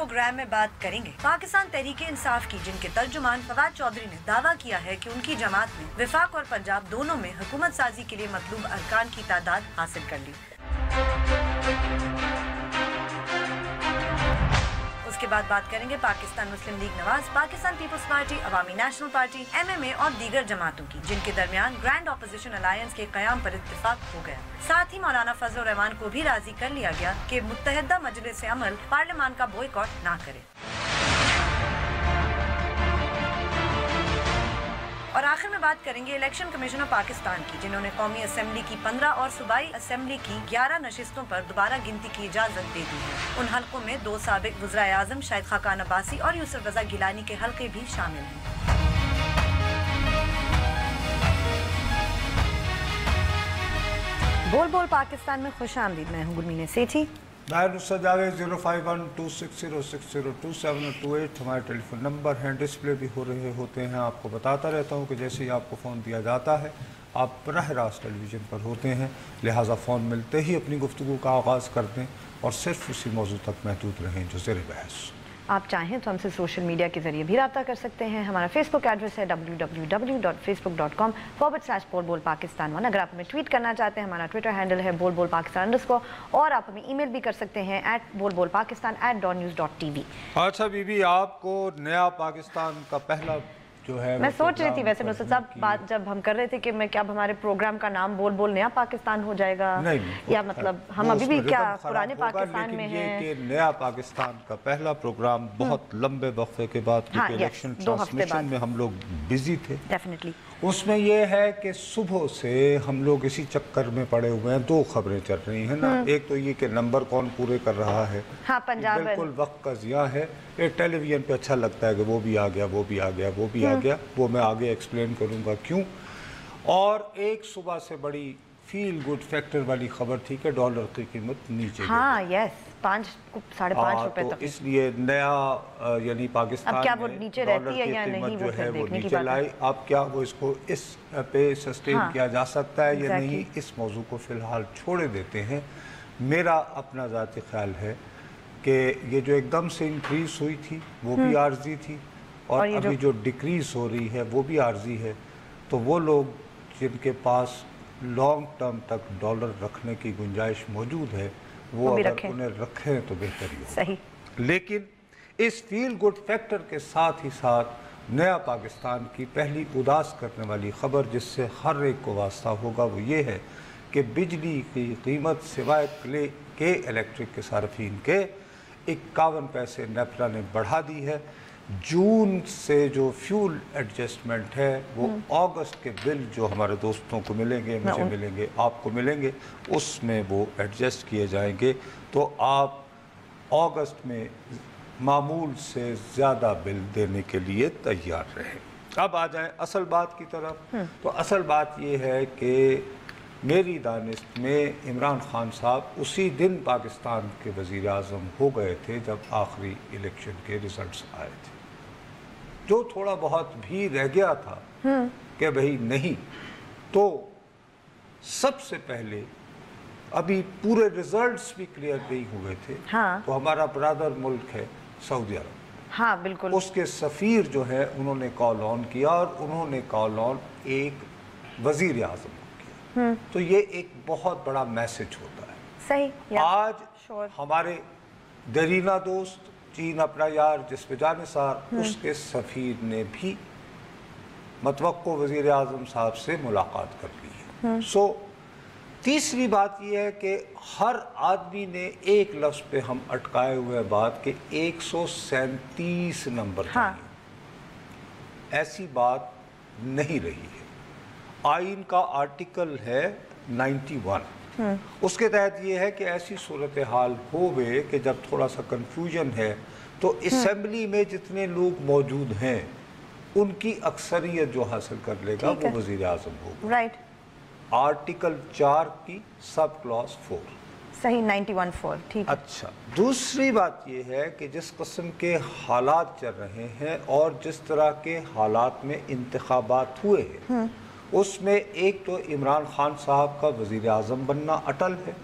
Programme में बात करेंगे पाकिस्तान तहरीक-ए-इंसाफ की, जिनके तर्जुमान फवाद चौधरी ने दावा किया है कि उनकी जमात ने वफाक और पंजाब दोनों में हुकूमत साजी के लिए मतलूब अरकान की तादाद हासिल कर ली। उसके बाद बात करेंगे Pakistan Muslim league Nawaz, Pakistan peoples party, Awami national party, MMA और दीगर जमातों की, जिनके दरमियान ग्रैंड ऑपोजिशन अलायंस के क़याम पर इत्तेफाक हो गया। साथ ही मौलाना फजल रहमान को भी राजी कर लिया गया कि मुत्तहिदा मजलिस अमल पार्लियामान का बॉयकॉट ना करे। और आखिर में बात करेंगे इलेक्शन कमीशन ऑफ पाकिस्तान की, जिन्होंने कौमी असेंबली की 15 और सूबाई असेंबली की 11 नशिस्तों पर दोबारा गिनती की इजाज़त दे दी है। उन हल्कों में 2 साबिक वज़ीर आज़म शाहिद खाकान अब्बासी और यूसुफ रज़ा गिलानी के हल्के भी शामिल हैं। बोल बोल पाकिस्तान में खुश आमदीद। मैं हूँ गुरमीन सेठी। जावेद 051260602728 हमारे टेलीफोन नंबर हैं, डिस्प्ले भी हो रहे होते हैं। आपको बताता रहता हूँ कि जैसे ही आपको फ़ोन दिया जाता है आप बराह रास्त टेलीविज़न पर होते हैं, लिहाजा फ़ोन मिलते ही अपनी गुफ्तगू का आगाज़ कर दें और सिर्फ उसी मौजू तक महदूद रहें जो ज़ेर बहस। आप चाहें तो हमसे सोशल मीडिया के ज़रिए भी रब्ता कर सकते हैं। हमारा फेसबुक एड्रेस है www.facebook.com/बोल-बोल-पाकिस्तान1। अगर आप हमें ट्वीट करना चाहते हैं, हमारा ट्विटर हैंडल है बोल-बोल-पाकिस्तान_, और आप हमें ईमेल भी कर सकते हैं @bolbolpakistan@dawnnews.tv। अच्छा बीबी, आपको नया पाकिस्तान का पहला जो है, मैं सोच रही थी वैसे नुसरत साहब, बात जब हम कर रहे थे कि मैं क्या अब हमारे प्रोग्राम का नाम बोल बोल नया पाकिस्तान हो जाएगा, या मतलब हम अभी भी क्या पुराने पाकिस्तान में हैं? कि नया पाकिस्तान का पहला प्रोग्राम बहुत लंबे वक्फे के बाद, क्योंकि इलेक्शन ट्रांसमिशन में हम लोग बिजी थे, डेफिनेटली उसमें ये है कि सुबह से हम लोग इसी चक्कर में पड़े हुए हैं। 2 खबरें चल रही हैं ना, एक तो ये कि नंबर कौन पूरे कर रहा है, पंजाब बिल्कुल वक्त का ज़िया है। ये टेलीविज़न पे अच्छा लगता है कि वो भी आ गया, वो भी आ गया, वो भी आ गया, वो मैं आगे एक्सप्लेन करूँगा क्यों। और एक सुबह से बड़ी फील गुड फैक्टर वाली खबर थी कि डॉलर की कीमत नीचे, यस, 5-5.5 रुपए तक, तो इसलिए नया यानी पाकिस्तान अब क्या वो नीचे रहती है या नहीं, जो है वो नीचे लाई। अब क्या वो इसको इस पे सस्टेन किया जा सकता है या नहीं, इस मौजू को फ़िलहाल छोड़े देते हैं। मेरा अपना ज़ाती ख्याल है कि ये जो एकदम से इंक्रीज़ हुई थी वो भी आर्जी थी, और अभी जो डिक्रीज़ हो रही है वो भी आर्जी है। तो वो लोग जिनके पास लॉन्ग टर्म तक डॉलर रखने की गुंजाइश मौजूद है, वो अगर उन्हें रखें तो बेहतर ही होगा। सही। लेकिन इस फील गुड फैक्टर के साथ ही साथ नया पाकिस्तान की पहली उदास करने वाली खबर, जिससे हर एक को वास्ता होगा, वो ये है कि बिजली की कीमत सिवाय क्ले के इलेक्ट्रिक के सार्फिन के 51 पैसे नेपरा ने बढ़ा दी है। जून से जो फ्यूल एडजस्टमेंट है वो अगस्त के बिल जो हमारे दोस्तों को मिलेंगे, मुझे मिलेंगे, आपको मिलेंगे, उसमें वो एडजस्ट किए जाएंगे। तो आप अगस्त में मामूल से ज़्यादा बिल देने के लिए तैयार रहें। अब आ जाएं असल बात की तरफ। तो असल बात ये है कि मेरी दानिश में इमरान खान साहब उसी दिन पाकिस्तान के वज़ीर आज़म हो गए थे जब आखिरी इलेक्शन के रिज़ल्ट्स आए थे। जो थोड़ा बहुत भी रह गया था कि भाई नहीं, तो सबसे पहले अभी पूरे रिजल्ट्स भी क्लियर नहीं हुए थे, तो हमारा ब्रदर मुल्क है सऊदी अरब, बिल्कुल, उसके सफ़ीर जो है उन्होंने कॉल ऑन किया, और उन्होंने कॉल ऑन एक वज़ीर आज़म को किया। तो ये एक बहुत बड़ा मैसेज होता है। सही। आज हमारे देरीना दोस्त चीन अपना यार जिस पे जानिसार, उसके सफ़ीर ने भी मतवक्को वज़ीर आज़म साहब से मुलाकात कर ली है। तीसरी बात यह है कि हर आदमी ने एक लफ्ज़ पे हम अटकाए हुए बात कि 137 नंबर चाहिए। ऐसी बात नहीं रही है। आइन का आर्टिकल है 91, उसके तहत ये है कि ऐसी सूरत हाल होवे कि जब थोड़ा सा कन्फ्यूजन है तो असेंबली में जितने लोग मौजूद हैं उनकी अक्सरियत जो हासिल कर लेगा वो वज़ीर आज़म होगा। राइट। आर्टिकल 4 की सब क्लॉज 4। सही, 91(4). ठीक। अच्छा, दूसरी बात ये है कि जिस किस्म के हालात चल रहे हैं और जिस तरह के हालात में इंतखाबात हुए हैं, उसमें एक तो इमरान खान साहब का वज़ीर आज़म बनना अटल है,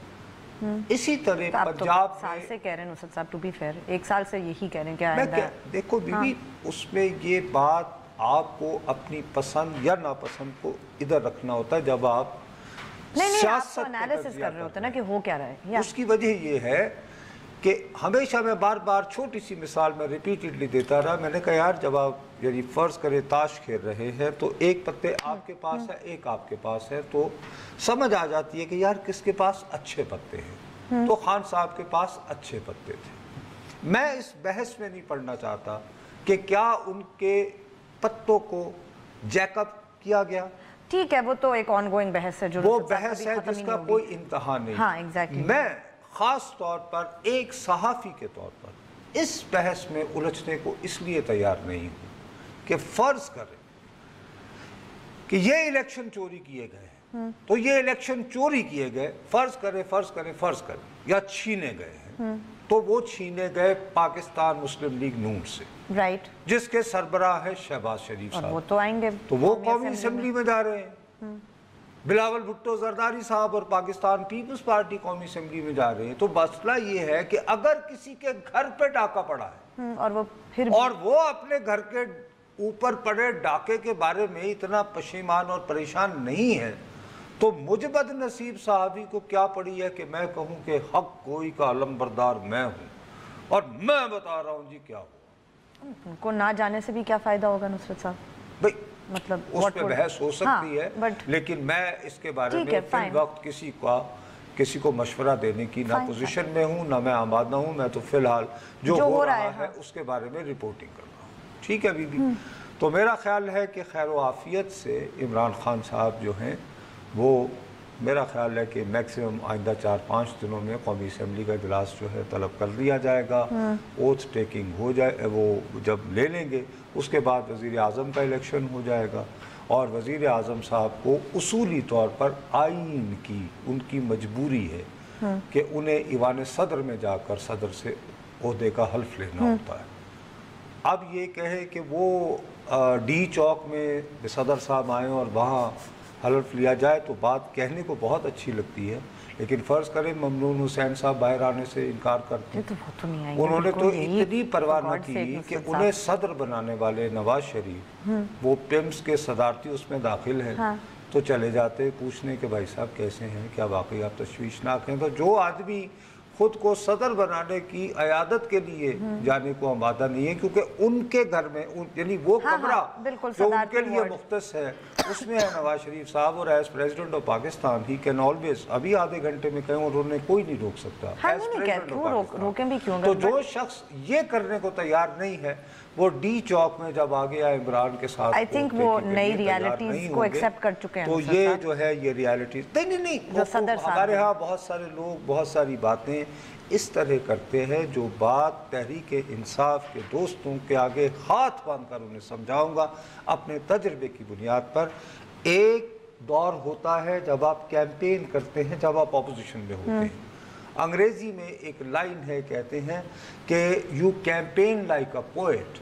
اسی طرح پنجاب سال سے کہہ رہے ہیں نصرت صاحب, ٹو بی فیئر 1 سال سے یہی کہہ رہے ہیں کہ میں دیکھو بی بی اس میں یہ بات آپ کو اپنی پسند یا ناپسند کو ادھر رکھنا ہوتا ہے جب آپ سیاست انالیسس کر رہے ہوتے ہیں نا کہ ہو کیا رہا ہے. اس کی وجہ یہ ہے کہ ہمیشہ میں بار بار چھوٹی سی مثال میں ریپیٹڈلی دیتا رہا. میں نے کہا یار جب آپ یعنی فرض کرے تاش کھیل رہے ہیں تو ایک پتے آپ کے پاس ہے ایک آپ کے پاس ہے, تو سمجھ آ جاتی ہے کہ یار کس کے پاس اچھے پتے ہیں. تو خان صاحب کے پاس اچھے پتے تھے. میں اس بحث میں نہیں پڑھنا چاہتا کہ کیا ان کے پتوں کو جیک اپ کیا گیا. ٹھیک ہے, وہ تو ایک آن گوئنگ بحث ہے, جو وہ بحث ہے جس کا کوئی انتہا نہیں. ہاں ایگزیکٹلی. میں خاص طور پر ایک صحافی کے طور پر اس بحث میں الجھنے کو اس لیے تیار نہیں ہوں کہ فرض کریں کہ یہ الیکشن چوری کیے گئے ہیں, تو یہ الیکشن چوری کیے گئے فرض کریں یا چھینے گئے ہیں, تو وہ چھینے گئے پاکستان مسلم لیگ نون سے, رائٹ, جس کے سربراہ ہے شہباز شریف صاحب. وہ تو آئیں گے, تو وہ قومی اسمبلی میں جا رہے ہیں. بلاول بھٹو زرداری صاحب اور پاکستان پیپلز پارٹی قومی اسمبلی میں جا رہے ہیں. تو مسئلہ یہ ہے کہ اگر کسی کے گھر پہ ڈاکہ پڑا ہے اور وہ اپنے گھر کے اوپر پڑے ڈاکے کے بارے میں اتنا پشیمان اور پریشان نہیں ہے, تو مجھ بد نصیب صحابی کو کیا پڑی ہے کہ میں کہوں کہ حق گوئی کا علمبردار میں ہوں اور میں بتا رہا ہوں جی کیا ہوا. ان کو نہ جانے سے بھی کیا فائدہ ہوگا نصرت صاحب؟ بھئی مطلب اس پہ بحث ہو سکتی ہے, لیکن میں اس کے بارے میں فی الوقت کسی کو مشورہ دینے کی نہ پوزیشن میں ہوں نہ میں آمادہ ہوں. میں تو فی الحال جو ہو رہا ہے اس کے بارے میں رپورٹنگ کر رہا ہوں. ٹھیک ہے بی بی. تو میرا خیال ہے کہ خیر و عافیت سے عمران خان صاحب جو ہیں وہ میرا خیال ہے کہ میکسیمم آئندہ 4-5 دنوں میں قومی اسمبلی کا اجلاس جو ہے طلب کر لیا جائے گا. اوتھ ٹیکنگ ہو جائے, وہ جب لے لیں گے اس کے بعد وزیر اعظم کا الیکشن ہو جائے گا, اور وزیر اعظم صاحب کو اصولی طور پر آئین کی ان کی مجبوری ہے کہ انہیں ایوان صدر میں جا کر صدر سے عہدے کا حلف لینا ہوتا ہے. اب یہ کہے کہ وہ ڈی چوک میں صدر صاحب آئیں اور وہاں حلف لیا جائے تو بات کہنے کو بہت اچھی لگتی ہے, لیکن فرض کریں ممنون حسین صاحب باہر آنے سے انکار کرتے ہیں. انہوں نے تو اتنی پرواہ نہ کی کہ انہیں صدر بنانے والے نواز شریف وہ پیمز کے صدارتی اس میں داخل ہیں, تو چلے جاتے پوچھنے کہ بھائی صاحب کیسے ہیں, کیا واقعی آپ تشویشناک ہیں. تو جو آدمی خود کو صدر بنانے کی عیادت کے لیے جانے کو آمادہ نہیں ہے, کیونکہ ان کے گھر میں یعنی وہ کمرہ جو ان کے لیے مختص ہے اس میں ہے نواز شریف صاحب, اور as president of Pakistan he can always ابھی آدھے گھنٹے میں کہیں اور انہیں کوئی نہیں روک سکتا. تو جو شخص یہ کرنے کو تیار نہیں ہے وہ ڈی چوک میں جب آگے آئے عمران کے ساتھ I think وہ نئی ریالٹیز کو ایکسیپٹ کر چکے ہیں. تو یہ جو ہے یہ ریالٹیز نہیں ہمارے ہاں بہت سارے لوگ بہت ساری باتیں اس طرح کرتے ہیں جو بات تحریک انصاف کے دوستوں کے آگے ہاتھ باندھ کر انہیں سمجھاؤں گا اپنے تجربے کی بنیاد پر. ایک دور ہوتا ہے جب آپ کیمپین کرتے ہیں, جب آپ اپوزیشن میں ہوتے ہیں. انگریزی میں ایک لائن ہے, کہتے ہیں کہ you campaign like a poet,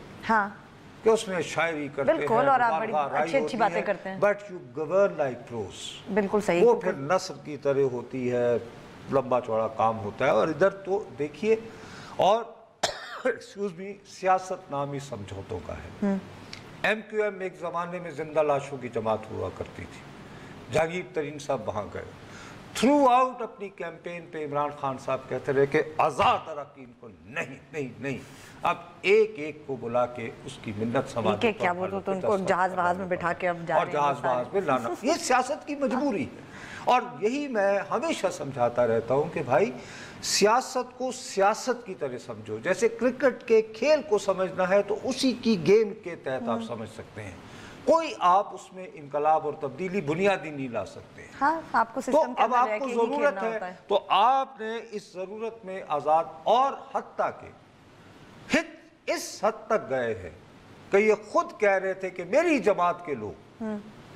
کہ اس میں شاعری کرتے ہیں اور آپ بڑی اچھی باتیں کرتے ہیں, but you govern like pros. بالکل صحیح. وہ پھر نثر کی طرح ہوتی ہے, لمبا چوڑا کام ہوتا ہے. اور ادھر تو دیکھیے, اور سیاست نامی سمجھوتوں کا ہے. ایم کیو ایم ایک زمانے میں زندہ لاشوں کی جماعت ہوا کرتی تھی. جہانگیر ترین صاحب وہاں گئے, تھرو آؤٹ اپنی کیمپین پہ عمران خان صاحب کہتے رہے کہ آزاد اراکین کو نہیں. اب ایک ایک کو بلا کے اس کی منت سماجی کیا وہ تو ان کو جہاز وہاز میں بٹھا کے اب جا رہے ہیں, اور جہاز وہاز میں لانا, یہ سیاست کی مجبوری ہے. اور یہی میں ہمیشہ سمجھاتا رہتا ہوں کہ بھائی سیاست کو سیاست کی طرح سمجھو. جیسے کرکٹ کے کھیل کو سمجھنا ہے تو اسی کی گیم کے تحت آپ سمجھ سکتے ہیں. کوئی آپ اس میں انقلاب اور تبدیلی بنیادی نہیں لا سکتے. آپ کو تو اب آپ کو ضرورت ہے, تو آپ نے اس ضرورت میں آزاد, اور حتیٰ کہ اس حد تک گئے ہیں کہ یہ خود کہہ رہے تھے کہ میری جماعت کے لوگ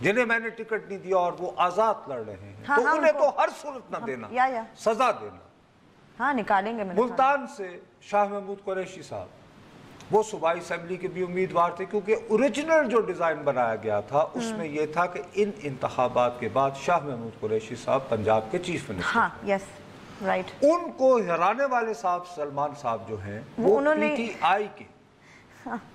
جنہیں میں نے ٹکٹ نہیں دیا اور وہ آزاد لڑ رہے ہیں, تو انہیں تو ہر صورت نہ دینا, سزا دینا. ہاں نکالیں گے. ملتان سے شاہ محمود قریشی صاحب وہ صوبائی اسمبلی کے بھی امیدوار تھے, کیونکہ اوریجنل جو ڈیزائن بنایا گیا تھا اس میں یہ تھا کہ ان انتخابات کے بعد شاہ محمود قریشی صاحب پنجاب کے چیف منسٹر. राइट। उनको हराने वाले साहब सलमान साहब जो हैं वो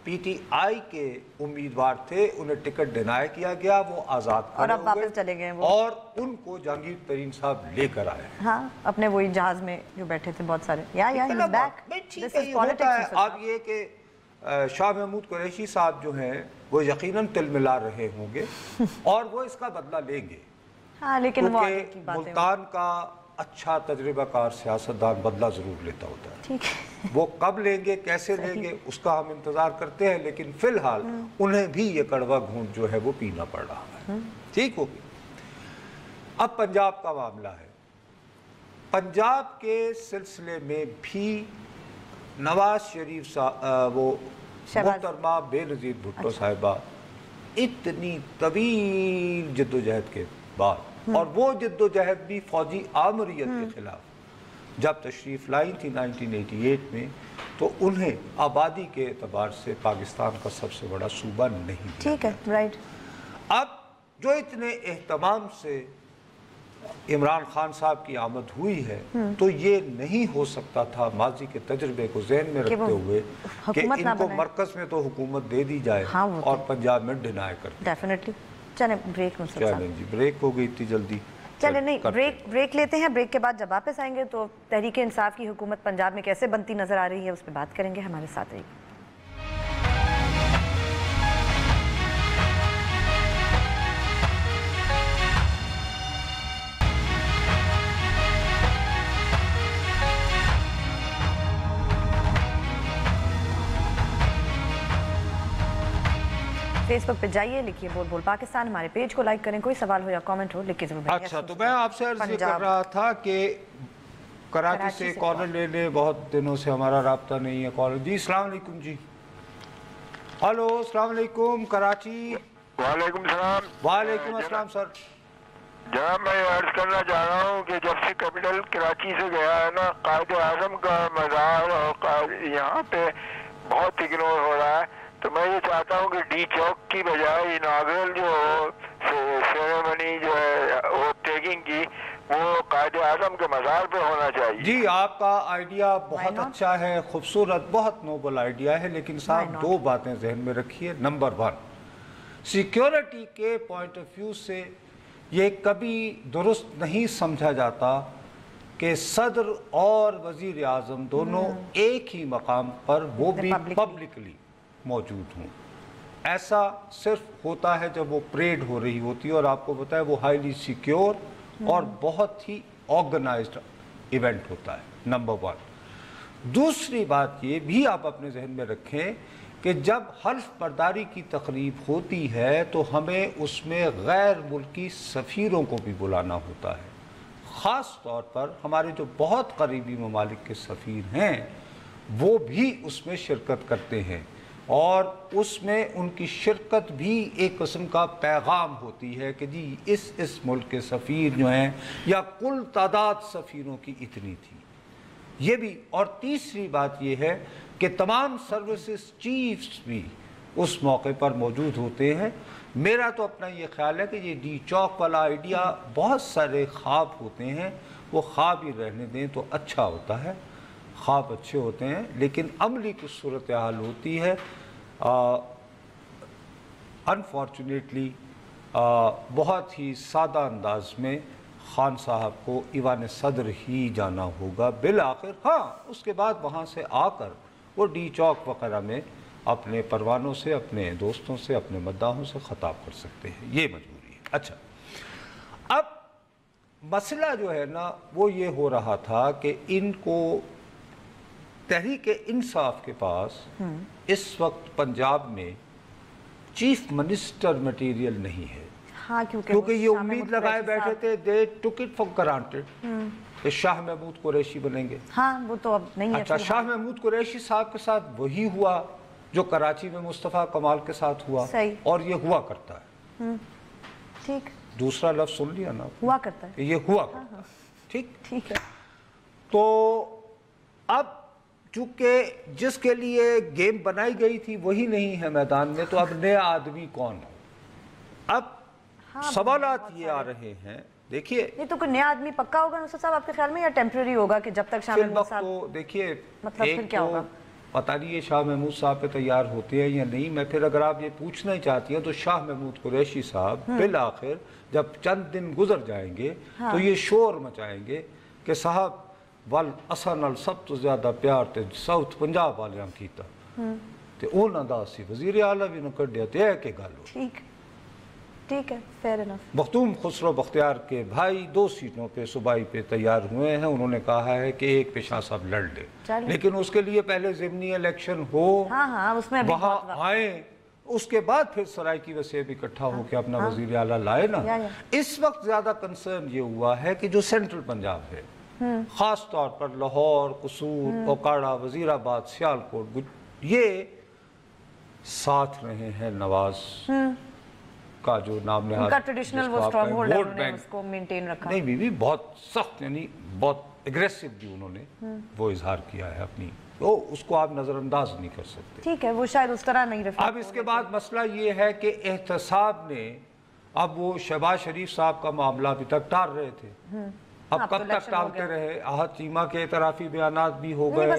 पीटीआई के उम्मीदवार थे, उन्हें टिकट डिनाई किया गया, वो आजाद और अब वापस चले गए वो, और उनको जहांगीर तरीन साहब लेकर आए। हाँ, अपने वही जहाज में जो बैठे थे बहुत सारे। अब ये कि शाह महमूद कुरैशी साहब जो हैं वो यकीनन तिलमिला रहे होंगे और वो इसका बदला लेंगे। हाँ, लेकिन मुल्तान का अच्छा तजुर्बाकार सियासतदान बदला जरूर लेता होता है। ठीक है, वो कब लेंगे, कैसे लेंगे, उसका हम इंतजार करते हैं, लेकिन फिलहाल उन्हें भी ये कड़वा घूंट जो है वो पीना पड़ रहा है। ठीक हो गया। अब पंजाब का मामला है। पंजाब के सिलसिले में भी नवाज शरीफ साहब वो मोहतरमा बेनज़ीर भुट्टो साहिबा इतनी तवील जद्दोजहद के बाद, और वो जद्दोजहद भी फौजी आमरीत के खिलाफ जब तशरीफ़ लाई थी 1988 में, तो उन्हें आबादी के एतबार से पाकिस्तान का सबसे बड़ा सूबा नहीं। ठीक है, राइट। अब जो इतने एहतमाम से इमरान खान साहब की आमद हुई है, तो ये नहीं हो सकता था माजी के तजर्बे को जहन में रखते हुए कि इनको मरकज में तो हुकूमत दे दी जाए और पंजाब में डिनाई कर। डेफिनेटली। चले ब्रेक में, चलें जी, ब्रेक हो गई इतनी जल्दी। चले नहीं, ब्रेक लेते हैं। ब्रेक के बाद जब वापस आएंगे तो तहरीक इंसाफ की हुकूमत पंजाब में कैसे बनती नजर आ रही है उस पर बात करेंगे। हमारे साथ रहिए। फेसबुक पे जाइए, लिखिए बोल बोल पाकिस्तान, हमारे पेज को लाइक करें, कोई सवाल हो या कमेंट हो लिख के जरूर भेजिए। अच्छा, तो मैं आपसे अर्ज ये कर रहा था कि कराची से कॉलर ले ले, बहुत दिनों से हमारा राब्ता नहीं है। कॉलर जी, अस्सलाम वालेकुम जी। हेलो, अस्सलाम वालेकुम कराची। वालेकुम सलाम। वालेकुम अस्सलाम सर। जनाब, मैं अर्ज करना चाह रहा हूँ कि जब से कैपिटल कराची से गया है ना, कायद आजम का मज़ार और यहाँ पे बहुत इग्नोर हो रहा है, तो मैं ये चाहता हूँ कि डी चौक की बजाय इनागरल जो सेरेमनी जो है वो टैगिंग की, वो कायद आजम के मज़ार पे होना चाहिए। जी, आपका आइडिया बहुत अच्छा है, खूबसूरत, बहुत नोबल आइडिया है, लेकिन साहब दो बातें जहन में रखिए। नंबर वन, सिक्योरिटी के पॉइंट ऑफ व्यू से ये कभी दुरुस्त नहीं समझा जाता कि सदर और वजीर आजम दोनों एक ही मकाम पर, वो भी पब्लिकली मौजूद हूँ। ऐसा सिर्फ होता है जब वो परेड हो रही होती है, और आपको पता है वो हाईली सिक्योर और बहुत ही ऑर्गेनाइज्ड इवेंट होता है। Number one. दूसरी बात ये भी आप अपने जहन में रखें कि जब हल्फ बर्दारी की तकरीब होती है तो हमें उसमें गैर मुल्की सफ़ीरों को भी बुलाना होता है। ख़ास तौर पर हमारे जो बहुत करीबी ममालिक के सफ़ीर हैं वो भी उसमें शिरकत करते हैं, और उसमें उनकी शिरकत भी एक किस्म का पैगाम होती है कि जी इस मुल्क के सफ़ीर जो हैं, या कुल तादाद सफ़ीरों की इतनी थी, ये भी। और तीसरी बात ये है कि तमाम सर्विसेज चीफ्स भी उस मौके पर मौजूद होते हैं। मेरा तो अपना ये ख्याल है कि ये डी चौक वाला आइडिया, बहुत सारे ख्वाब होते हैं, वो ख्वाब ही रहने दें तो अच्छा होता है। ख्वाब अच्छे होते हैं, लेकिन अमली कुछ सूरत हाल होती है। अनफॉर्चुनेटली बहुत ही सादा अंदाज में खान साहब को ईवान सदर ही जाना होगा बिल आखिर। हाँ, उसके बाद वहाँ से आकर वो डी चौक वगैरह में अपने परवानों से, अपने दोस्तों से, अपने मद्दाहों से ख़ताब कर सकते हैं, ये मजबूरी है। अच्छा, अब मसला जो है ना वो ये हो रहा था कि इनको तहरीक इंसाफ के पास इस वक्त पंजाब में चीफ मिनिस्टर मटेरियल नहीं है। हाँ, क्योंकि ये उम्मीद लगाए बैठे थे, दे टुक इट फॉर ग्रांटेड कि शाह महमूद कुरैशी बनेंगे। हाँ, वो तो अब नहीं है। अच्छा, शाह महमूद कुरैशी साहब के साथ वही हुआ जो कराची में मुस्तफ़ा कमाल के साथ हुआ, और ये हुआ करता है। ठीक, दूसरा लफ्ज़ सुन लिया ना, हुआ करता है, ये हुआ करता है। ठीक है। तो अब चूंकि जिसके लिए गेम बनाई गई थी वही नहीं है मैदान में, तो अब नया आदमी कौन हो? अब सवालात ये आ रहे हैं देखिए ये तो कोई नया आदमी पक्का होगा नुसरत साहब आपके ख्याल में, या टेम्पररी होगा कि जब तक शाह महमूद साहब? तो देखिए मतलब फिर क्या होगा? पता नहीं ये शाह महमूद साहब पे तैयार होते हैं या नहीं। मैं फिर अगर आप ये पूछना ही चाहती हैं तो शाह महमूद कुरैशी साहब बिल आखिर जब चंद दिन गुजर जाएंगे तो ये शोर मचाएंगे कि साहब वल असा नाल सब तो ज्यादा प्यार ते साउथ पंजाब वालियां कीता ते उन्हां दा असीं वज़ीर आला भी न कढिया ते ऐ के गल हो। ठीक है, फेयर इनफ। मखदूम खुसरो बख्तियार के भाई 2 सीटों पे सूबाई पे तैयार हुए हैं। उन्होंने कहा है कि एक पे शाह साहब लड़ ले, लेकिन उसके लिए पहले ज़िमनी इलेक्शन हो, उसमें वहाँ आए, उसके बाद फिर सराइकी वसीयत इकट्ठा होकर अपना वजीर आला लाए ना। इस वक्त ज्यादा कंसर्न ये हुआ है कि जो सेंट्रल पंजाब है, खास तौर पर लाहौर, कसूर, ओकाड़ा, वजीराबाद, सियालकोट, ये साथ रहे हैं नवाज का जो नाम उनका ट्रेडिशनल वो स्ट्रॉन्ग होल्ड है, उन्होंने उसको मेंटेन रखा। नहीं बीबी, बहुत सख्त यानी बहुत एग्रेसिव भी उन्होंने वो इजहार किया है अपनी, तो उसको आप नजरअंदाज नहीं कर सकते। ठीक है, वो शायद उस तरह नहीं रखा। अब इसके बाद मसला ये है कि एहतसाब ने अब वो शहबाज शरीफ साहब का मामला अभी तक टाल रहे थे, अब कब तक टालते रहे। आहत चीमा के एतराफी बयानात भी हो गए,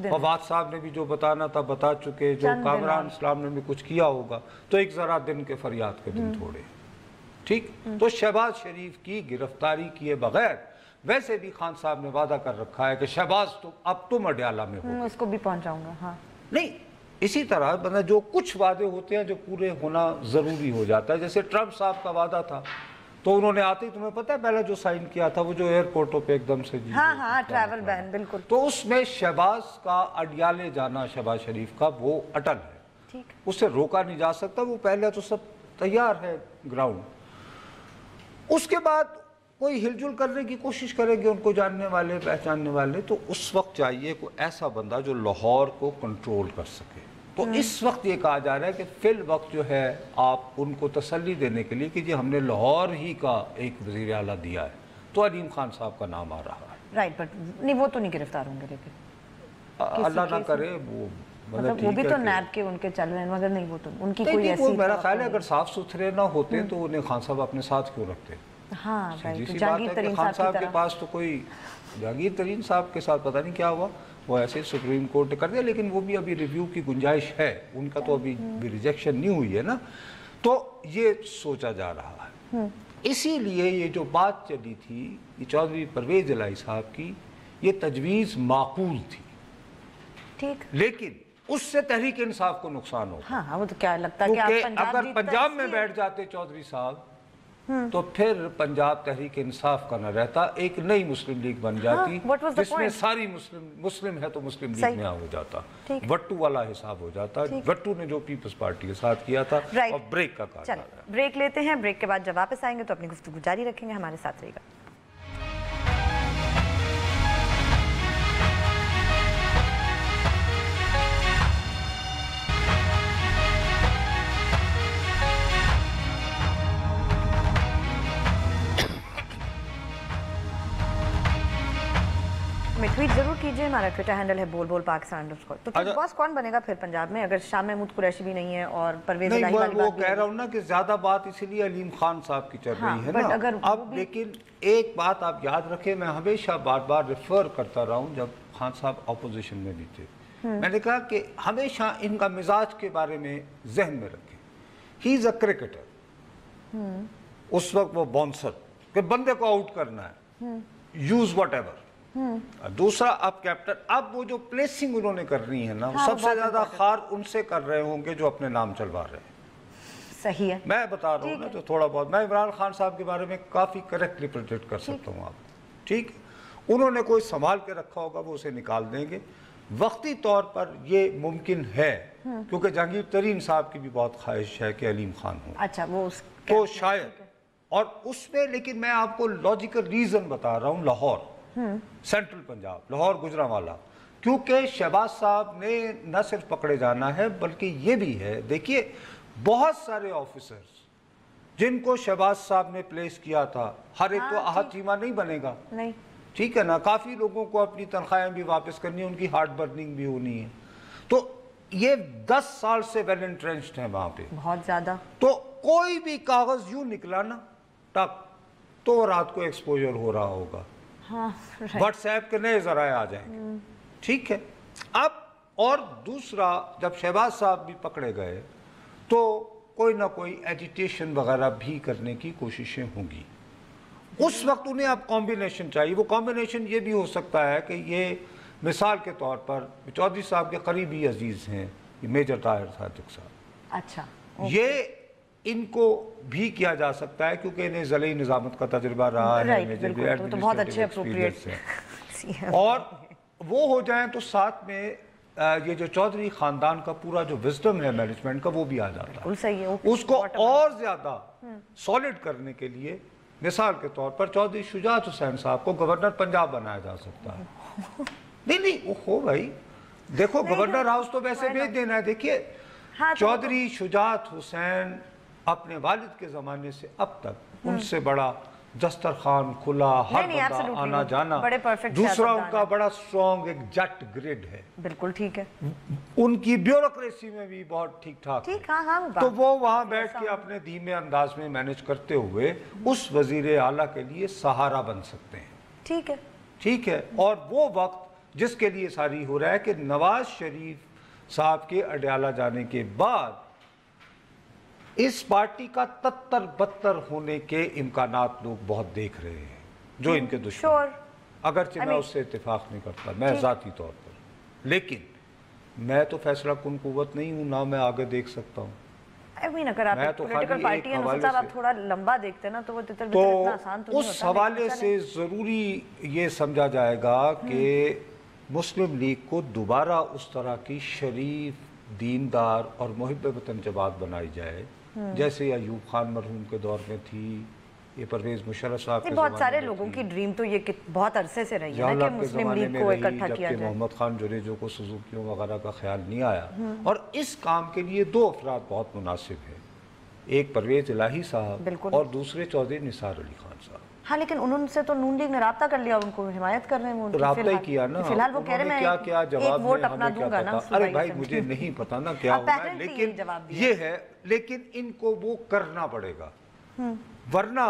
फवाद साहब ने भी जो बताना था बता चुके, जो कामरान इस्लाम ने भी कुछ किया होगा, तो एक जरा दिन के फरियाद के दिन थोड़े। ठीक, तो शहबाज शरीफ की गिरफ्तारी किए बगैर वैसे भी खान साहब ने वादा कर रखा है कि शहबाज तो अब तुम अडयाला में हो, उसको भी पहुंचाऊंगा। हाँ नहीं, इसी तरह मतलब जो कुछ वादे होते हैं जो पूरे होना जरूरी हो जाता है। जैसे ट्रम्प साहब का वादा था, तो उन्होंने आते ही, तुम्हें पता है पहले जो साइन किया था वो जो एयरपोर्टों पे एकदम से ट्रैवल बैन, बिल्कुल, तो उसमें शहबाज का अडयाले जाना, शहबाज शरीफ का, वो अटल है। ठीक, उससे रोका नहीं जा सकता, वो पहले तो सब तैयार है ग्राउंड। उसके बाद कोई हिलजुल करने की कोशिश करेंगे उनको जानने वाले पहचानने वाले, तो उस वक्त चाहिए कोई ऐसा बंदा जो लाहौर को कंट्रोल कर सके। तो इस वक्त ये कहा जा रहा है कि फिल वक्त जो है आप उनको तसल्ली देने के लिए कि जी हमने लाहौर ही का एक वज़ीर आला दिया है, तो अलीम खान साहब का नाम आ रहा है। राइट, बट नहीं, वो तो नहीं गिरफ्तार होंगे, लेकिन अल्लाह ना करे वो, मतलब वो भी तो नैब के उनके चल रहे हैं, मगर नहीं, वो तो उनकी कोई ऐसी, मेरा ख्याल है अगर साफ सुथरे ना होते तो उन्हें खान साहब अपने साथ क्यों रखते। हाँ, जहांगीर तरीन साहब के पास तो कोई, जहांगीर तरीन साहब के साथ पता नहीं क्या हुआ, वो ऐसे सुप्रीम कोर्ट ने कर दिया, लेकिन वो भी अभी रिव्यू की गुंजाइश है, उनका तो अभी भी रिजेक्शन नहीं हुई है ना। तो ये सोचा जा रहा है, इसीलिए ये जो बात चली थी ये चौधरी परवेज इलाही साहब की, ये तजवीज़ माकूल थी, ठीक, लेकिन उससे तहरीक इंसाफ को नुकसान हो। हाँ, वो तो क्या लगता है कि अगर पंजाब में बैठ जाते चौधरी साहब तो फिर पंजाब तहरीक इंसाफ का न रहता, एक नई मुस्लिम लीग बन जाती, जिसमें सारी मुस्लिम है तो मुस्लिम लीग में हो जाता, वट्टू वाला हिसाब हो जाता, वट्टू ने जो पीपल्स पार्टी के साथ किया था। और ब्रेक का कार्य, ब्रेक लेते हैं, ब्रेक के बाद जब वापस आएंगे तो अपनी गुफ्तगू जारी रखेंगे, हमारे साथ रहिएगा। ट्वीट जरूर कीजिए, हमारा ट्विटर हैंडल है बोल पाकिस्तान। तो फिर बॉस कौन बनेगा फिर पंजाब में, अगर शाह महमूद कुरैशी भी नहीं है और परवेज इलाही वाली बात? वो कह रहा हूँ ना कि ज्यादा बात इसीलिए अलीम खान साहब की चल रही है ना। अगर अब लेकिन एक बात आप याद रखें, मैं हमेशा बार बार रेफर करता रहा हूँ, जब खान साहब अपोजिशन में भी थे, मैंने कहा कि हमेशा इनका मिजाज के बारे में जहन में रखें। ही इज अ क्रिकेटर, उस वक्त वो बाउंसर कि बंदे को आउट करना है, यूज वट एवर। दूसरा अब कैप्टन, अब वो जो प्लेसिंग उन्होंने करनी है ना, सबसे ज्यादा खार उनसे कर रहे होंगे जो अपने नाम चलवा रहे हैं। सही है, मैं बता रहा हूँ ना, तो थोड़ा बहुत मैं इमरान खान साहब के बारे में काफी करेक्टली प्रेडिक्ट कर सकता हूँ आप, ठीक। उन्होंने कोई संभाल के रखा होगा, वो उसे निकाल देंगे। वक्ती तौर पर ये मुमकिन है क्योंकि जहांगीर तरीन साहब की भी बहुत ख्वाहिश है कि अलीम खान हो। अच्छा, वो तो शायद, और उसमें लेकिन मैं आपको लॉजिकल रीजन बता रहा हूँ, लाहौर, सेंट्रल पंजाब, लाहौर गुजरांवाला, क्योंकि शहबाज साहब ने न सिर्फ पकड़े जाना है बल्कि ये भी है, देखिए बहुत सारे ऑफिसर्स जिनको शहबाज साहब ने प्लेस किया था, हर एक तो आहत चीमा नहीं बनेगा, नहीं, ठीक है ना, काफी लोगों को अपनी तनख्वाहें भी वापस करनी है, उनकी हार्ट बर्निंग भी होनी है। तो ये 10 साल से वेल एंट्रेंच्ड है वहां पे, बहुत ज्यादा। तो कोई भी कागज यूं निकला ना टक, تو وہ رات کو ایکسپوجر ہو رہا ہوگا, واٹس ایپ کے نئے ذرائع آ جائیں گے. ٹھیک ہے. اب اور دوسرا, جب شہباز صاحب بھی پکڑے گئے تو کوئی نہ کوئی ایجیٹیشن وغیرہ بھی کرنے کی کوششیں ہوں گی. اس وقت انہیں اب کمبینیشن چاہیے. وہ کمبینیشن یہ بھی ہو سکتا ہے کہ یہ مثال کے طور پر چودھری صاحب کے قریبی عزیز ہیں میجر طاہر صادق صاحب, اچھا, یہ ان کو بھی کیا جا سکتا ہے کیونکہ انہیں ضلعی نظامت کا تجربہ رہا ہے, تو بہت اچھے اپروپریٹ اور وہ ہو جائیں تو ساتھ میں یہ جو چودھری خاندان کا پورا جو وزڈم ہے مینجمنٹ کا وہ بھی آ جاتا ہے. اس کو اور زیادہ سالڈ کرنے کے لیے مثال کے طور پر چودھری شجاعت حسین صاحب کو گورنر پنجاب بنایا جا سکتا ہے. نہیں اوہو بھائی دیکھو, گورنر ہاؤس تو ویسے بھیج دینا ہے. دیکھیے چودھری شجاعت حسین اپنے والد کے زمانے سے اب تک ان سے بڑا دسترخوان کھلا, ہر بندہ آنا جانا. دوسرا ان کا بڑا سٹرونگ ایک جٹ گریڈ ہے. بالکل ٹھیک ہے. ان کی بیوروکریسی میں بھی بہت ٹھیک ٹھاک ہے. تو وہ وہاں بیٹھ کے اپنے دھیمے انداز میں مینج کرتے ہوئے اس وزیر اعلیٰ کے لیے سہارا بن سکتے ہیں. ٹھیک ہے, ٹھیک ہے. اور وہ وقت جس کے لیے ساری ہو رہا ہے کہ نواز شریف صاحب کے اڈیالہ جانے کے بعد اس پارٹی کا تتر بتر ہونے کے امکانات لوگ بہت دیکھ رہے ہیں, جو ان کے دشمن, اگرچہ میں اس سے اتفاق نہیں کرتا میں ذاتی طور پر, لیکن میں تو فیصلہ کن قوت نہیں ہوں, نہ میں آگے دیکھ سکتا ہوں. اگر آپ پولیٹیکل پارٹی ہیں نصر صاحب آپ تھوڑا لمبا دیکھتے نا تو وہ تتر بتر اتنا آسان تو نہیں ہوتا. اس حوالے سے ضروری یہ سمجھا جائے گا کہ مسلم لیگ کو دوبارہ اس طرح کی شریف, دیندار اور محب وطن جماعت بنائی جائے جیسے ایوب خان مرحوم کے دور میں تھی, یہ پرویز مشرف صاحب کے بہت سارے لوگوں کی ڈریم تو یہ بہت عرصے سے رہی ہے کہ مسلم لیگ کو اکٹھا کیا جائے. محمد خان جوریجو کو سزوکیوں وغیرہ کا خیال نہیں آیا, اور اس کام کے لیے دو افراد بہت مناسب ہیں, ایک پرویز الہی صاحب اور دوسرے چودھری نثار علی خان صاحب. ہاں لیکن انہوں سے تو نون لیگ نے رابطہ کر لیا, ان کو حمایت کر رہے ہیں. رابطہ ہی کیا نا, فی الحال وہ کہہ رہے ہیں کیا جواب میں ہمیں کیا پتا. ارے بھائی مجھے نہیں پتا نا کیا ہونا ہے, لیکن یہ ہے, لیکن ان کو وہ کرنا پڑے گا, ورنہ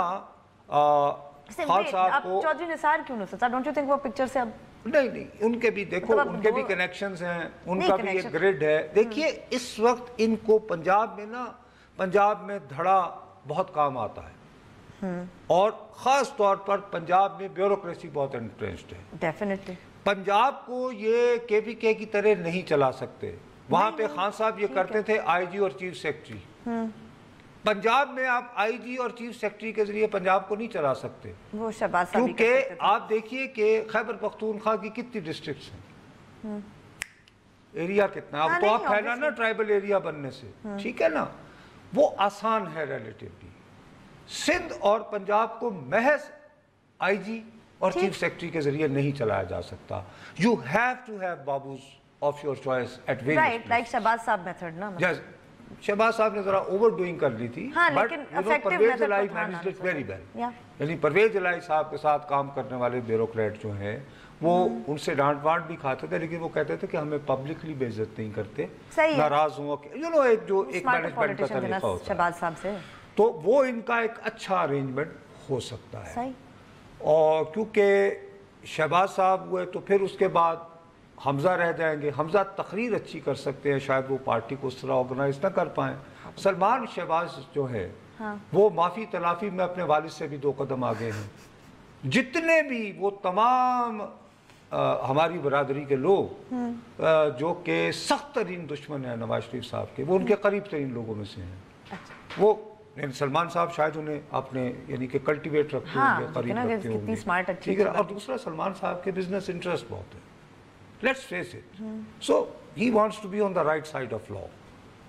خان صاحب کو. چودھری نثار کیوں نہیں, ڈونٹ یو تھنک وہ پکچر سے اب نہیں ان کے بھی دیکھو, ان کے بھی کنیکشنز ہیں, ان کا بھی ایک گریڈ ہے. دیکھیے اس وقت ان کو پنجاب میں دھڑا بہت کام آتا ہے, اور خاص طور پر پنجاب میں بیوروکریسی بہت انٹرسٹ ہے. ڈیفینیٹلی پنجاب کو یہ کے پی کے کی طرح نہیں چلا سکتے. وہاں پہ خان صاحب یہ کرتے تھے آئی جی اور چیف سیکرٹری. پنجاب میں آپ آئی جی اور چیف سیکرٹری کے ذریعے پنجاب کو نہیں چلا سکتے, وہ شہباز صاحب کیونکہ آپ دیکھیے کہ خیبر پختونخوا کی کتنی ڈسٹرکٹس ہیں, ایریا کتنا, اب تو آپ پھیلانا ٹرائبل ایریا بننے سے, ٹھیک ہے نا, وہ آسان ہے ریلیٹیولی. سندھ اور پنجاب کو محض آئی جی اور چیف سیکرٹری کے ذریعے نہیں چلایا جا سکتا. You have to have babus of your choice at various. Right, like Shehbaz صاحب میتھڈ نا. شہباز صاحب نے ذرا اوور ڈوئنگ کر لی تھی, بٹ پرویز الہی مینجڈ اٹ ویری ویل. یعنی پرویز الہی صاحب کے ساتھ کام کرنے والے بیوروکریٹ جو ہیں وہ ان سے ڈانٹ وانٹ بھی کھاتے تھے, لیکن وہ کہتے تھے کہ ہمیں پبلکلی بے عزت نہیں کرتے, ناراض ہوں, ایک جو ایک مینجمنٹ کا طریقہ ہوتا ہے شہباز صاحب سے, تو وہ ان کا ایک اچھا ارینجمنٹ ہو سکتا ہے. اور کیونکہ شہباز صاحب ہوئے تو پھر اس کے بعد حمزہ رہ جائیں گے. حمزہ تقریر اچھی کر سکتے ہیں, شاید وہ پارٹی کو اس طرح آرگنائز نہ کر پائیں. سلمان شہباز جو ہے وہ معافی تلافی میں اپنے والد سے بھی 2 قدم آگے ہیں. جتنے بھی وہ تمام ہماری برادری کے لوگ جو کہ سخت ترین دشمن ہیں نواز شریف صاحب کے, وہ ان کے قریب ترین لوگوں میں سے ہیں. وہ سلمان صاحب شاید انہیں اپنے یعنی کہ کلٹیویٹ رکھتے ہوں گے, قریب رکھتے ہوں گے, ٹھیک ہے. اور دوسرا سلمان صاحب کے بزنس انٹرسٹ بہت ہے, let's face it. So he wants to be on the right side of law,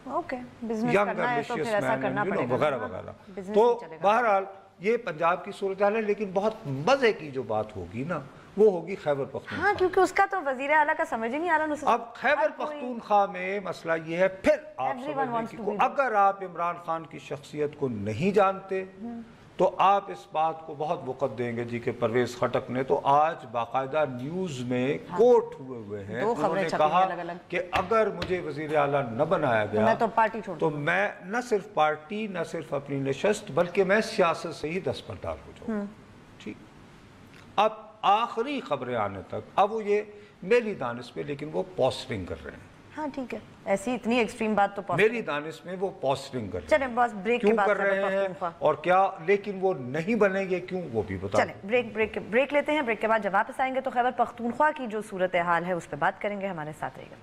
young ambitious man وغیرہ وغیرہ. تو بہرحال یہ پنجاب کی صورتحال ہے, لیکن بہت مزے کی جو بات ہوگی نا وہ ہوگی خیبر پختونخوا. ہاں کیونکہ اس کا تو وزیر اعلیٰ کا سمجھ ہی نہیں آ رہا. اب خیبر پختونخوا میں مسئلہ یہ ہے, پھر آپ سمجھیں کہ اگر آپ عمران خان کی شخصیت کو نہیں جانتے تو آپ اس بات کو بہت وقت دیں گے جی کہ پرویز خٹک نے تو آج باقاعدہ نیوز میں کوٹ ہوئے ہیں, انہوں نے کہا کہ اگر مجھے وزیر اعلیٰ نہ بنایا گیا تو میں نہ صرف پارٹی نہ صرف اپنی نشست بلکہ میں سیاست سے ہی دستبردار ہو جاؤں. اب آخری خبریں آنے تک اب وہ یہ میری دانش میں لیکن وہ پوسٹنگ کر رہے ہیں. ہاں ٹھیک ہے, ایسی اتنی ایکسٹریم بات تو میری دانش میں وہ پوسٹنگ کر رہے چلیں بس بریک کے بعد کر رہے ہیں اور کیا, لیکن وہ نہیں بنیں گے کیوں وہ بھی بتا. چلیں بریک لیتے ہیں, بریک کے بعد جب واپس آئیں گے تو خیبر پختونخوا کی جو صورتحال ہے اس پہ بات کریں گے. ہمارے ساتھ رہے گا.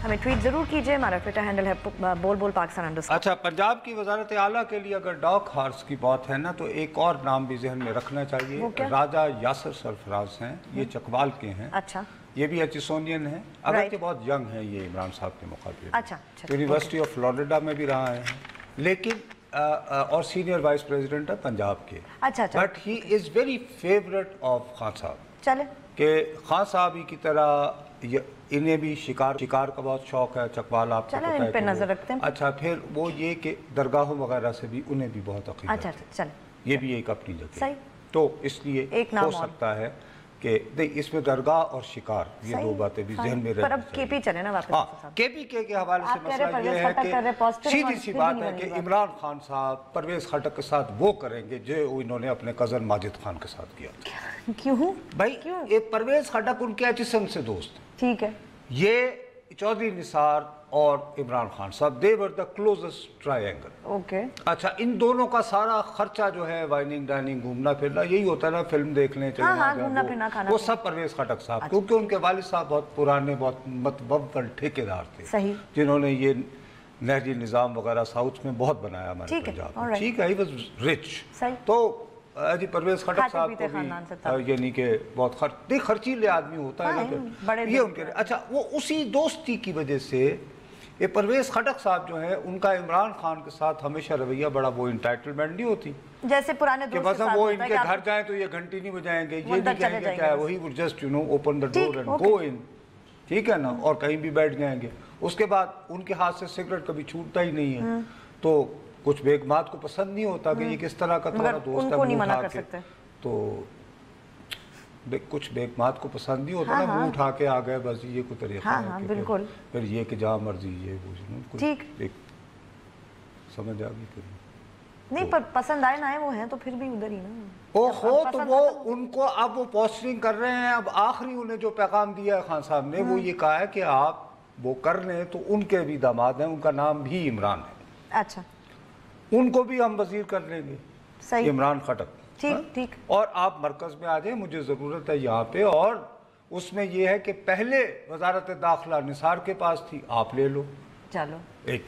ہمیں ٹویٹ ضرور کیجئے, ہمارا ٹویٹر ہینڈل ہے بول بول پاکستان _. اچھا, پنجاب کی وزارت اعلیٰ کے لیے اگر ڈاک ہارس کی بات ہے نا تو ایک اور نام بھی ذہن میں رکھنا چاہیے. راجہ یاسر سرفراز ہیں, یہ چکوال کے ہیں. اچھا, یہ بھی ایچسونین ہیں, اگرچہ بہت ینگ ہیں یہ عمران صاحب کے مقابلے. اچھا, یونیورسٹی آف فلوریڈا میں بھی رہا ہے لیکن اور سینئر وائس پریزیڈنٹ ہے پنجاب کے. اچھا, but he is very favourite of Khan صاحب. چلے کہ خان صاحب ہی کی طرح انہیں بھی شکار کا بہت شوق ہے. چکوال آپ کو ان پہ نظر رکھتے ہیں. اچھا, پھر وہ یہ کہ درگاہوں وغیرہ سے بھی انہیں بھی بہت عقیدت. اچھا چلیں, یہ بھی ایک اپنی جگہ. صحیح. تو اس لیے ہو سکتا ہے کہ اس میں درگاہ اور شکار یہ دو باتیں بھی ذہن میں رہتی ہیں. پر اب کے پی چلے نا واپس. کے پی کے حوالے سے مسئلہ یہ ہے کہ سیدھی سی بات ہے کہ عمران خان صاحب پرویز خٹک کے ساتھ وہ کریں گے جو انہوں نے اپنے کزن ماجد خان کے ساتھ کیا. کیوں بھائی, پرویز خٹک ان کے ایچسن سے دوست. ٹھیک ہے. یہ چودھری نثار اور عمران خان صاحب they were the closest triangle. Okay. اچھا, ان دونوں کا سارا خرچہ جو ہے وائننگ ڈائننگ گھومنا پھرنا یہی ہوتا ہے نا, فلم دیکھ لیں چلے جائیں, وہ سب پرویز خٹک صاحب, کیونکہ ان کے والد صاحب بہت پرانے بہت متبول ٹھیکیدار تھے جنہوں نے یہ نہری نظام وغیرہ ساؤتھ میں بہت بنایا ہمارے پنجاب میں. ٹھیک ہے, he was rich. تو جی پرویز خٹک صاحب کو بھی یعنی کہ بہت خرچیلے آدمی ہوتا ہے یہ ان کے. اچھا, وہ اسی دوستی کی وجہ سے یہ پرویز خٹک صاحب جو ہے ان کا عمران خان کے ساتھ ہمیشہ رویہ بڑا وہ انٹائٹلمنٹ نہیں ہوتی جیسے پرانے دوست کے ساتھ وہ ان کے گھر جائیں تو یہ گھنٹی نہیں بجائیں گے, یہ نہیں کہیں گے کیا ہے, وہی would just open the door and go in. ٹھیک ہے نا, اور کہیں بھی بیٹھ جائیں گے. اس کے بعد ان کے ہاتھ سے سگریٹ کبھی چھوٹتا ہی نہیں ہے. تو کچھ بیگمات کو پسند نہیں ہوتا کہ یہ کس طرح کا تمہارا دوست ہے, منہ اٹھا کے. تو کچھ بیگمات کو پسند نہیں ہوتا نا, منہ اٹھا کے آ گئے بس, یہ کوئی طریقہ ہے. پھر یہ کہ جہاں مرضی یہ سمجھ آ گئی. نہیں پر پسند آئے نہ آئے وہ ہیں تو پھر بھی ادھر ہی نا. تو وہ ان کو اب وہ پوسٹنگ کر رہے ہیں. اب آخری انہیں جو پیغام دیا ہے خان صاحب نے وہ یہ کہا ہے کہ آپ وہ کر لیں تو ان کے بھی داماد ہیں, ان کا نام بھی عمران ہے. اچھا, ان کو بھی ہم وزیر کر لیں گے. صحیح. عمران خٹک. ٹھیک. اور آپ مرکز میں آ جائیں, مجھے ضرورت ہے یہاں پہ. اور اس میں یہ ہے کہ پہلے وزارت داخلہ نثار کے پاس تھی, آپ لے لو. چلو, ایک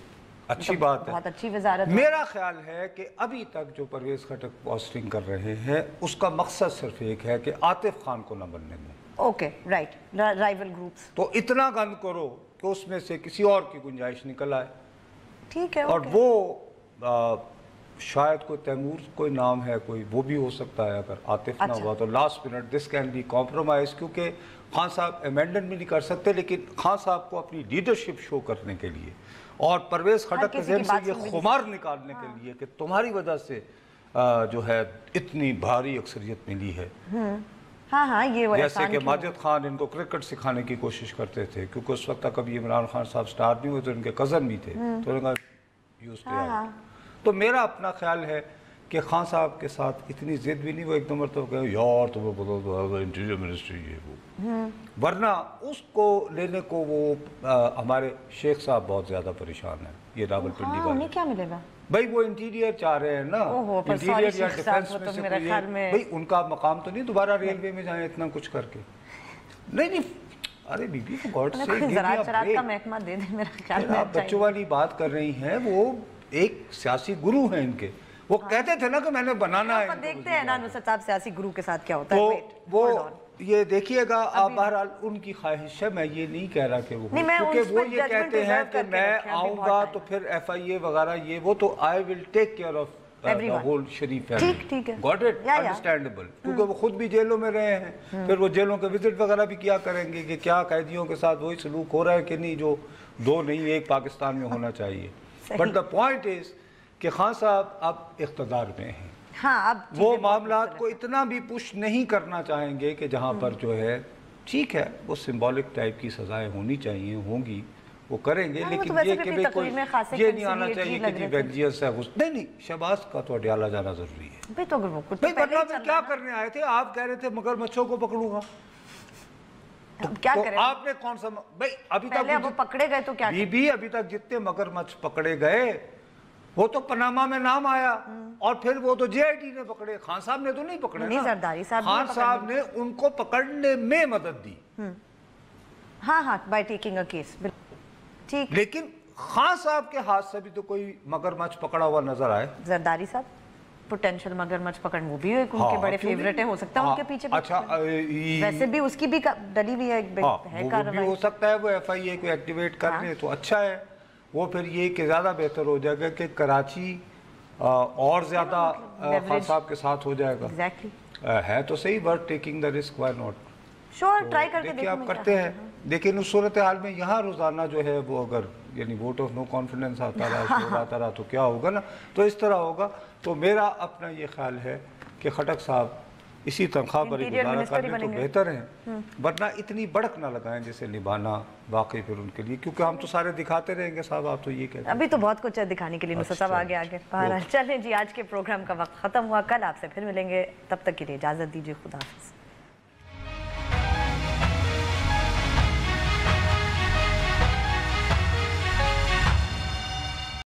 اچھی بات ہے, بہت اچھی وزارت. میرا خیال ہے کہ ابھی تک جو پرویز خٹک پوسٹنگ کر رہے ہیں اس کا مقصد صرف ایک ہے کہ عاطف خان کو نہ بننے دیں. Okay, right, rival groups. تو اتنا گند کرو کہ اس میں سے کسی اور کی گنجائش نکل آئے. ٹھیک ہے. اور وہ شاید کوئی تیمور کوئی نام ہے, کوئی وہ بھی ہو سکتا ہے. اگر عاطف نہ ہوا تو last minute this can be compromise, کیونکہ خان صاحب امینڈمنٹ بھی نہیں کر سکتے, لیکن خان صاحب کو اپنی لیڈرشپ شو کرنے کے لیے اور پرویز خٹک کے ذہن سے یہ خمار نکالنے کے لیے کہ تمہاری وجہ سے جو ہے اتنی بھاری اکثریت ملی ہے. جیسے کہ ماجد خان ان کو کرکٹ سکھانے کی کوشش کرتے تھے, کیونکہ اس وقت تک ابھی عمران خان صاحب سٹار نہیں ہوئے تو ان کے کزن بھی تھے, تو انہوں نے یوز کیا. تو میرا اپنا خیال ہے کہ خان صاحب کے ساتھ اتنی ضد بھی نہیں, وہ ایک نمبر تو کہ یار تمہیں پتا تو انٹیریئر منسٹری یہ وہ, ورنہ اس کو لینے کو وہ ہمارے شیخ صاحب بہت زیادہ پریشان ہیں. یہ راول پنڈی والے انہیں کیا ملے گا بھائی, وہ انٹیریئر چاہ رہے ہیں نا, انٹیریئر یا ڈیفنس میں سے کوئی ہے بھائی, ان کا مقام تو نہیں دوبارہ ریلوے میں جائیں اتنا کچھ کر کے. نہیں, ارے بی بی گاڈ سے زراعت کا محکمہ دے دیں, میرا خیال میں آپ بچوں والی بات کر رہی ہیں. وہ ایک سیاسی گرو ہیں ان کے, وہ کہتے تھے نا کہ میں نے بنانا ہے. دیکھتے ہیں نا نصرت صاحب سیاسی گرو کے ساتھ کیا ہوتا ہے. وہ یہ دیکھیے گا, آپ بہرحال ان کی خواہش ہے, میں یہ نہیں کہہ رہا کہ وہ, کیونکہ وہ یہ کہتے ہیں کہ میں آؤں گا تو پھر ایف آئی اے وغیرہ یہ وہ, تو I will take care of the whole Sharif family. Got it? Understandable. کیونکہ وہ خود بھی جیلوں میں رہے ہیں, پھر وہ جیلوں کے وزٹ وغیرہ بھی کیا کریں گے کہ کیا قیدیوں کے ساتھ وہی سلوک ہو رہا ہے کہ نہیں جو دو نہیں ایک پاکستان میں ہونا چاہیے. But the point is کہ خان صاحب اب اقتدار میں ہیں, हाँ, अब वो मामलात को इतना भी पुश नहीं करना चाहेंगे कि जहाँ पर जो है ठीक है वो सिंबॉलिक टाइप की सजाएं होनी चाहिए, होंगी, वो करेंगे, लेकिन ये कि भाई कोई ये नहीं आना चाहिए कि जी वेंजियस है नहीं, शहबाज का तो अडयाला जाना जरूरी है भाई। तो अगर वो कुछ भाई वरना में क्या करने आए थे? आप कह रहे थे मगरमच्छों को पकड़ूंगा, तो क्या करें? आपने कौन सा भाई अभी तक वो पकड़े गए तो क्या बीबी अभी तक जितने मगरमच्छ पकड़े गए वो तो पनामा में नाम आया, और फिर वो तो जेआईटी ने पकड़े, खान साहब ने तो नहीं पकड़े नहीं, जरदारी साहब खान साहब ने उनको पकड़ने में मदद दी। हाँ, बाय टेकिंग अ केस, ठीक। लेकिन खान साहब के हाथ से भी तो कोई मगरमच्छ पकड़ा हुआ नजर आए। जरदारी साहब पोटेंशियल मगरमच्छ पकड़, वो भी एक उनके बड़े फेवरेट है, हो सकता है उनके पीछे। अच्छा, वैसे भी उसकी भी डली हुई है कार्रवाई, हो सकता है वो एफआईए को एक्टिवेट कर ले तो अच्छा है। वो फिर ये कि ज्यादा बेहतर हो जाएगा कि कराची और ज्यादा खान साहब के साथ हो जाएगा। एग्जैक्टली है तो सही, worth taking the risk, why not. Sure, try करके देखिए आप करते हैं, लेकिन उस सूरत हाल में यहाँ रोजाना जो है वो अगर यानी वोट ऑफ नो कॉन्फिडेंस आता रहा, शोर आता रहा तो क्या होगा ना, तो इस तरह होगा। तो मेरा अपना ये ख्याल है कि खटक साहब इसी तनख्वाह पर गुजारा करने तो बेहतर है, वरना इतनी बड़क ना लगाएं जिसे निभाना वाकई फिर उनके लिए, क्योंकि हम तो सारे दिखाते रहेंगे साहब, आप तो ये कहते हैं अभी तो बहुत कुछ है दिखाने के लिए नुसरत साहब, आगे बहरहाल चलें जी, आज के प्रोग्राम का वक्त खत्म हुआ, कल आपसे फिर मिलेंगे, तब तक के लिए इजाजत दीजिए, खुदा हाफिज़।